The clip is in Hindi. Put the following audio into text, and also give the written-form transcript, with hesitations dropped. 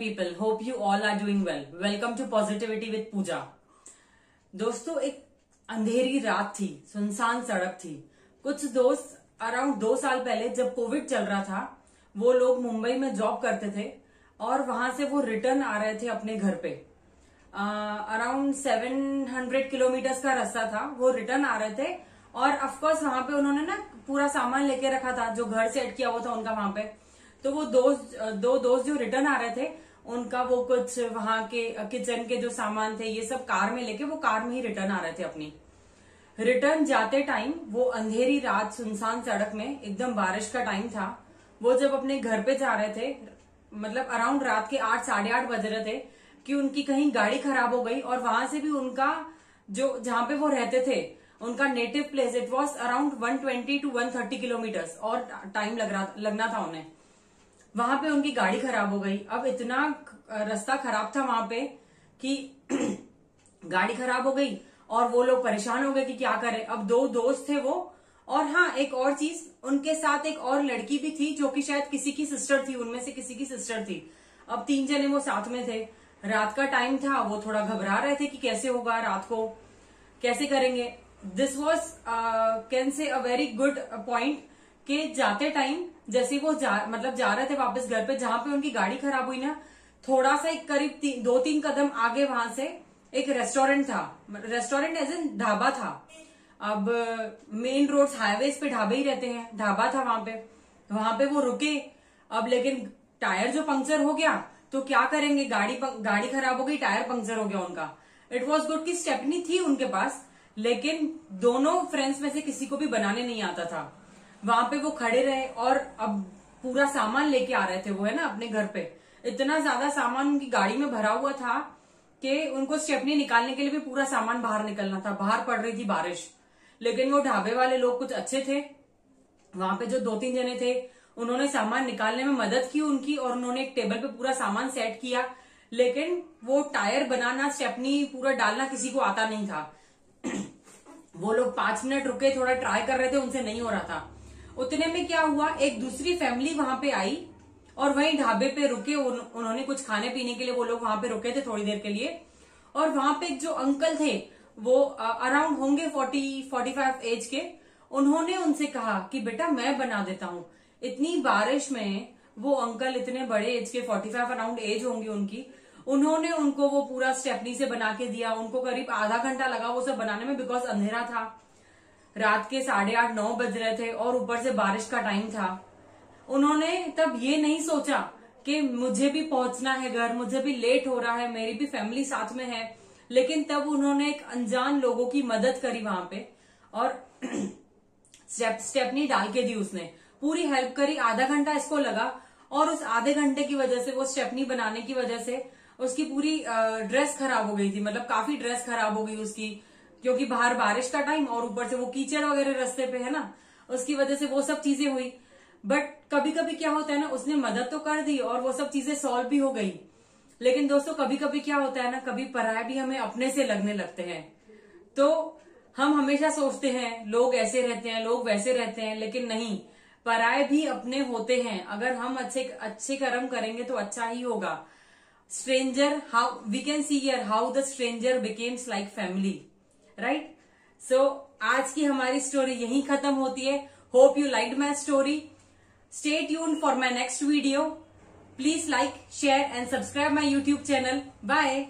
people. Hope you all are doing well. Welcome to Positivity with Pooja. दोस्तों, एक अंधेरी रात थी, सुनसान सड़क थी। कुछ दोस्त अराउंड 2 साल पहले जब कोविड चल रहा था, वो लोग मुंबई में जॉब करते थे और वहां से वो रिटर्न आ रहे थे अपने घर पे। अराउंड 700 किलोमीटर का रास्ता था। वो रिटर्न आ रहे थे और ऑफकोर्स वहां पे उन्होंने ना पूरा सामान लेके रखा था जो घर से सेट किया हुआ था उनका वहां पे। तो वो दो दोस्त जो रिटर्न आ रहे थे, उनका वो कुछ वहां के किचन के जो सामान थे ये सब कार में लेके वो कार में ही रिटर्न आ रहे थे अपनी। रिटर्न जाते टाइम वो अंधेरी रात सुनसान सड़क में, एकदम बारिश का टाइम था, वो जब अपने घर पे जा रहे थे, मतलब अराउंड रात के 8 साढ़े 8 बज रहे थे कि उनकी कहीं गाड़ी खराब हो गई और वहां से भी उनका जो जहां पे वो रहते थे उनका native place, it was around 120 to 130 kilometres और टाइम लगना था उन्हें। वहां पे उनकी गाड़ी खराब हो गई। अब इतना रास्ता खराब था वहां पे कि गाड़ी खराब हो गई और वो लोग परेशान हो गए कि क्या करें। अब 2 दोस्त थे वो, और हाँ एक और चीज, उनके साथ एक और लड़की भी थी जो कि शायद किसी की सिस्टर थी, उनमें से किसी की सिस्टर थी। अब 3 जने वो साथ में थे। रात का टाइम था, वो थोड़ा घबरा रहे थे कि कैसे होगा, रात को कैसे करेंगे। This was can say a very good point कि जाते टाइम जैसे वो जा रहे थे वापस घर पे, जहां पे उनकी गाड़ी खराब हुई ना, थोड़ा सा एक करीब 2-3 कदम आगे वहां से एक रेस्टोरेंट था। रेस्टोरेंट एज इन ढाबा था। अब मेन रोड्स हाईवेज पे ढाबे ही रहते हैं, ढाबा था वहां पे वो रुके। अब लेकिन टायर जो पंक्चर हो गया तो क्या करेंगे, गाड़ी खराब हो गई, टायर पंक्चर हो गया उनका। इट वॉज गुड कि स्टेपनी थी उनके पास, लेकिन दोनों फ्रेंड्स में से किसी को भी बनाने नहीं आता था। वहां पे वो खड़े रहे और अब पूरा सामान लेके आ रहे थे वो, है ना, अपने घर पे। इतना ज्यादा सामान उनकी गाड़ी में भरा हुआ था कि उनको स्टेपनी निकालने के लिए भी पूरा सामान बाहर निकलना था। बाहर पड़ रही थी बारिश, लेकिन वो ढाबे वाले लोग कुछ अच्छे थे। वहां पे जो 2-3 जने थे उन्होंने सामान निकालने में मदद की उनकी, और उन्होंने एक टेबल पे पूरा सामान सेट किया। लेकिन वो टायर बनाना, स्टेपनी पूरा डालना किसी को आता नहीं था। वो लोग 5 मिनट रुके, थोड़ा ट्राई कर रहे थे, उनसे नहीं हो रहा था। उतने में क्या हुआ, एक दूसरी फैमिली वहां पे आई और वहीं ढाबे पे रुके। उन्होंने कुछ खाने पीने के लिए वो लोग वहां पे रुके थे थोड़ी देर के लिए। और वहां पे जो अंकल थे वो अराउंड होंगे 40-45 एज के। उन्होंने उनसे कहा कि बेटा मैं बना देता हूं। इतनी बारिश में वो अंकल, इतने बड़े एज के, 45 अराउंड एज होंगी उनकी, उन्होंने उनको वो पूरा स्टेपनी से बना के दिया। उनको करीब आधा घंटा लगा वो सब बनाने में, बिकॉज अंधेरा था, रात के 8:30-9 बज रहे थे और ऊपर से बारिश का टाइम था। उन्होंने तब ये नहीं सोचा कि मुझे भी पहुंचना है घर, मुझे भी लेट हो रहा है, मेरी भी फैमिली साथ में है। लेकिन तब उन्होंने एक अनजान लोगों की मदद करी वहां पे और स्टेपनी डाल के दी उसने, पूरी हेल्प करी। आधा घंटा इसको लगा और उस आधे घंटे की वजह से, वो स्टेपनी बनाने की वजह से उसकी पूरी ड्रेस खराब हो गई थी। मतलब काफी ड्रेस खराब हो गई उसकी, क्योंकि बाहर बारिश का टाइम और ऊपर से वो कीचड़ वगैरह रास्ते पे है ना, उसकी वजह से वो सब चीजें हुई। बट कभी कभी क्या होता है ना, उसने मदद तो कर दी और वो सब चीजें सॉल्व भी हो गई। लेकिन दोस्तों कभी कभी क्या होता है ना, कभी पराया भी हमें अपने से लगने लगते हैं। तो हम हमेशा सोचते हैं लोग ऐसे रहते हैं, लोग वैसे रहते हैं, लेकिन नहीं, पराये भी अपने होते हैं। अगर हम अच्छे कर्म करेंगे तो अच्छा ही होगा। Stranger, how we can see here how the stranger becomes like family, right. So आज की हमारी स्टोरी यहीं खत्म होती है। Hope you liked my story. Stay tuned for my next video. Please like, share and subscribe my YouTube channel. Bye.